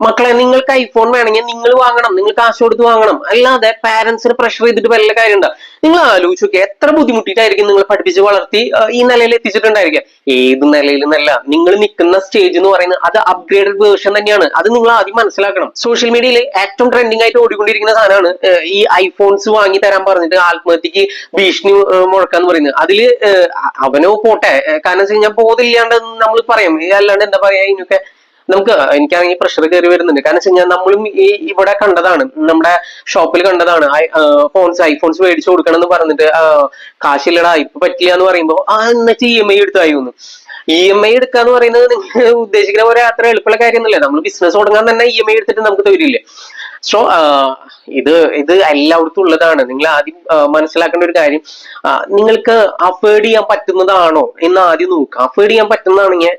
മക്കളെ നിങ്ങൾക്ക് ഐഫോൺ വേണമെങ്കിൽ നിങ്ങൾ വാങ്ങണം, നിങ്ങൾ കാശ് കൊടുത്ത് വാങ്ങണം. അല്ലാതെ പാരന്റ്സിന് പ്രഷർ ചെയ്തിട്ട് വല്ല കാര്യമുണ്ടോ? നിങ്ങൾ ആലോചിച്ച് നോക്കിയാൽ എത്ര ബുദ്ധിമുട്ടിയിട്ടായിരിക്കും നിങ്ങൾ പഠിപ്പിച്ച് വളർത്തി ഈ നിലയിൽ എത്തിച്ചിട്ടുണ്ടായിരിക്കുക. ഏത് നിലയിൽ നിന്നല്ല, നിങ്ങൾ നിൽക്കുന്ന സ്റ്റേജ് എന്ന് പറയുന്നത് അത് അപ്ഗ്രേഡഡ് വേർഷൻ തന്നെയാണ്. അത് നിങ്ങൾ ആദ്യം മനസ്സിലാക്കണം. സോഷ്യൽ മീഡിയയിൽ ഏറ്റവും ട്രെൻഡിങ് ആയിട്ട് ഓടിക്കൊണ്ടിരിക്കുന്ന സാധനമാണ് ഈ ഐഫോൺസ് വാങ്ങി തരാൻ പറഞ്ഞിട്ട് ആത്മഹത്യക്ക് ഭീഷണി മുഴക്കാന്ന് പറയുന്നത്. അതില് അവനോ പോട്ടെ, കാരണം വെച്ച് കഴിഞ്ഞാൽ ബോധമില്ലാണ്ട് നമ്മൾ പറയും, അല്ലാണ്ട് എന്താ പറയാ ഇതിനൊക്കെ. നമുക്ക് എനിക്കാണെങ്കിൽ പ്രഷർ കയറി വരുന്നുണ്ട്. കാരണം വെച്ച് കഴിഞ്ഞാൽ നമ്മളും ഈ ഇവിടെ കണ്ടതാണ്, നമ്മുടെ ഷോപ്പിൽ കണ്ടതാണ്. ഐഫോൺസ് മേടിച്ചു കൊടുക്കണം എന്ന് പറഞ്ഞിട്ട് കാശില്ലടാ ഇപ്പൊ പറ്റില്ല എന്ന് പറയുമ്പോൾ എന്നിട്ട് EMI എടുത്തായിരുന്നു. EMI എടുക്കാന്ന് പറയുന്നത് നിങ്ങൾ ഉദ്ദേശിക്കുന്ന പോലെ അത്ര എളുപ്പമുള്ള കാര്യമൊന്നുമില്ല. നമ്മൾ ബിസിനസ് തുടങ്ങാൻ തന്നെ EMI എടുത്തിട്ട് നമുക്ക് തരില്ലേ. സോ ഇത് എല്ലായിടത്തും ഉള്ളതാണ്. നിങ്ങൾ ആദ്യം മനസ്സിലാക്കേണ്ട ഒരു കാര്യം, നിങ്ങൾക്ക് അഫേർഡ് ചെയ്യാൻ പറ്റുന്നതാണോ എന്ന് ആദ്യം നോക്കുക. അഫേർഡ് ചെയ്യാൻ പറ്റുന്നതാണെങ്കിൽ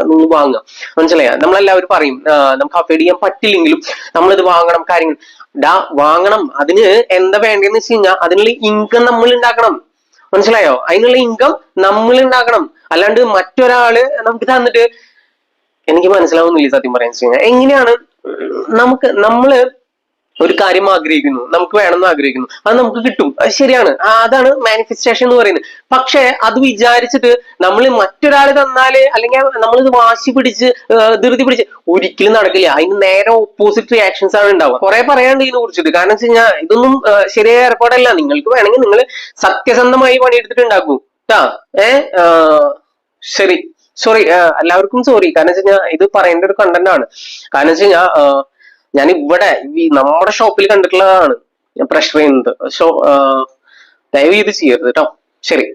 നിങ്ങൾ വാങ്ങുക. മനസ്സിലായ? നമ്മളെല്ലാവരും പറയും നമുക്ക് അഫേർഡ് ചെയ്യാൻ പറ്റില്ലെങ്കിലും നമ്മളിത് വാങ്ങണം, കാര്യങ്ങൾ വാങ്ങണം. അതിന് എന്താ വേണ്ടതെന്ന് വെച്ച് കഴിഞ്ഞാൽ അതിനുള്ള ഇൻകം നമ്മൾ ഉണ്ടാക്കണം. മനസ്സിലായോ? അതിനുള്ള ഇൻകം നമ്മൾ ഉണ്ടാക്കണം. അല്ലാണ്ട് മറ്റൊരാള് നമുക്ക് തന്നിട്ട്, എനിക്ക് മനസ്സിലാവുന്നില്ല സത്യം പറയാൻ വെച്ച് കഴിഞ്ഞാൽ. എങ്ങനെയാണ് നമ്മള് ഒരു കാര്യം ആഗ്രഹിക്കുന്നു, നമുക്ക് വേണമെന്ന് ആഗ്രഹിക്കുന്നു, അത് നമുക്ക് കിട്ടും, അത് ശരിയാണ്. അതാണ് മാനിഫെസ്റ്റേഷൻ എന്ന് പറയുന്നത്. പക്ഷെ അത് വിചാരിച്ചിട്ട് നമ്മൾ മറ്റൊരാൾ തന്നാല്, അല്ലെങ്കിൽ നമ്മളിത് വാശി പിടിച്ച് ധൃതി പിടിച്ച് ഒരിക്കലും നടക്കില്ല. അതിന് നേരെ ഓപ്പോസിറ്റ് റിയാക്ഷൻസ് ആണ് ഉണ്ടാവുക. കുറെ പറയാണ്ട് ഇതിനെ കുറിച്ചിട്ട്. കാരണം വെച്ച് കഴിഞ്ഞാൽ ഇതൊന്നും ശരിയായ ഏർപ്പാടല്ല. നിങ്ങൾക്ക് വേണമെങ്കിൽ നിങ്ങൾ സത്യസന്ധമായി പണിയെടുത്തിട്ട് ഉണ്ടാക്കൂ കേട്ടാ. ശരി, സോറി, എല്ലാവർക്കും സോറി. കാരണം വെച്ച് കഴിഞ്ഞാൽ ഇത് പറയേണ്ട ഒരു കണ്ടന്റ് ആണ്. കാരണം വെച്ച് കഴിഞ്ഞാൽ ഞാൻ ഇവിടെ നമ്മുടെ ഷോപ്പിൽ കണ്ടിട്ടുള്ളതാണ് പ്രഷർ ചെയ്യുന്നത്. സോ ദയവ് ഇത് ചെയ്യരുത് കേട്ടോ. ശരി.